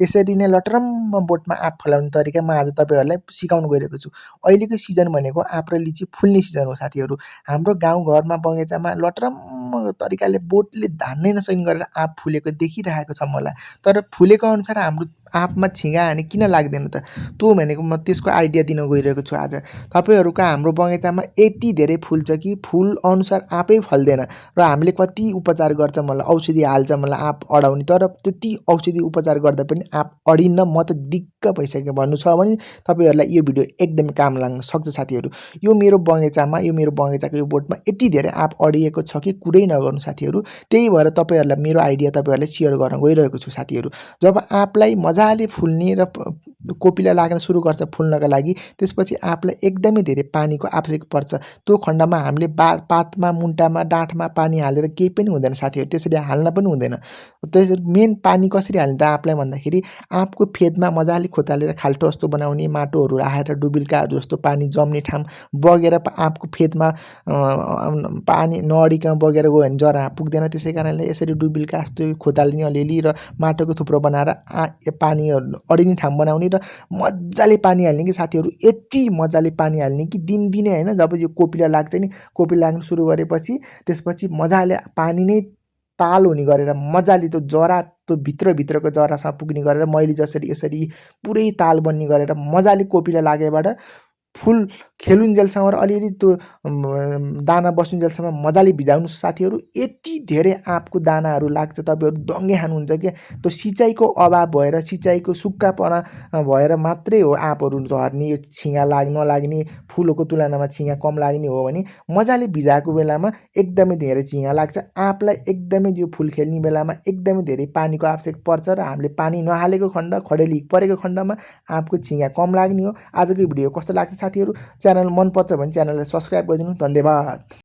यसरी नै लटरम्म बोटमा आँप फलाउने तरिका म आज तपाईँहरूलाई सिकाउन गइरहेको छु। अहिलेको सिजन भनेको आँप र लिची फुल्ने सिजन हो साथीहरू। हाम्रो गाउँघरमा बगैँचामा लटरम्म तरिकाले बोटले धान्नै नसक्ने गरेर आँप फुलेको देखिरहेको छ मलाई। तर फुलेको अनुसार हाम्रो आँपमा झिँगा हाने किन लाग्दैन त? त्यो भनेको म त्यसको आइडिया दिन गइरहेको छु आज। तपाईँहरूको हाम्रो बगैँचामा यति धेरै फुल्छ कि फुल अनुसार आँपै फल्दैन र हामीले कति उपचार गर्छ मलाई, औषधि हाल्छ मलाई आँप अडाउने, तर त्यति औषधि उपचार गर्दा पनि आँप अडिन्न। म त दिक्क भइसकेँ भन्नु छ भने तपाईँहरूलाई यो भिडियो एकदमै काम लाग्न सक्छ साथीहरू। यो मेरो बगैँचाको यो बोटमा यति धेरै आँप अडिएको छ कि कुरै नगर्नु साथीहरू। त्यही भएर तपाईँहरूलाई मेरो आइडिया तपाईँहरूलाई सेयर गर्न गइरहेको छु साथीहरू। जब आँपलाई मजाले फुल्ने र कोपिला लाग्न सुरु गर्छ फुल्नका लागि, त्यसपछि आँपलाई एकदमै धेरै पानीको आवश्यक पर्छ। त्यो खण्डमा हामीले पातमा, मुन्टामा, डाँठमा पानी हालेर केही पनि हुँदैन साथीहरू, त्यसरी हाल्न पनि हुँदैन। त्यसरी मेन पानी कसरी हाल्ने त आँपलाई भन्दाखेरि आँपको फेदमा मजाले खोचालेर खाल्टो जस्तो बनाउने, माटोहरू राखेर डुबिल्काहरू जस्तो पानी जम्ने ठाउँ बगेर आँपको फेदमा पानी नअडिकन बगेर गयो भने जरा पुग्दैन। त्यसै कारणले यसरी डुबिल्का जस्तो खोचाल्ने अलिअलि र माटोको थुप्रो बनाएर पानीहरू अडिने ठाउँ बनाउने र मजाले पानी हाल्ने कि साथीहरू। यति मजाले पानी हाल्ने कि दिनदिनै होइन, जब यो कोपिला लाग्छ नि, कोपिला लाग्न सुरु गरेपछि त्यसपछि मजाले पानी नै ताल हुने गरेर मजाले त्यो जरा, त्यो भित्रको जरासम्म पुग्ने गरेर मैले जसरी यसरी पुरै ताल बन्ने गरेर मजाले कोपिला लागेबाट फुल खेलुन्जेलसम्म र अलिअलि त्यो दाना बसुन्जेलसम्म मजाले भिजाउनु साथीहरू। यति धेरै आँपको दानाहरू लाग्छ, तपाईँहरू दङ्गे खानुहुन्छ क्या। त्यो सिँचाइको अभाव भएर, सिँचाइको सुक्खापना भएर मात्रै हो आँपहरू झर्ने, यो झिँगा नलाग्ने, फुलको तुलनामा झिँगा कम लाग्ने हो भने मजाले भिजाएको बेलामा एकदमै धेरै झिँगा लाग्छ। आँपलाई एकदमै यो फुल खेल्ने बेलामा एकदमै धेरै पानीको आवश्यक पर्छ र हामीले पानी नहालेको खण्ड, खडेरी परेको खण्डमा आँपको झिँगा कम लाग्ने हो। आजको भिडियो कस्तो लाग्छ साथीहरू? च्यानल मन पर्छ भने च्यानललाई सब्सक्राइब गरिदिनु। धन्यवाद।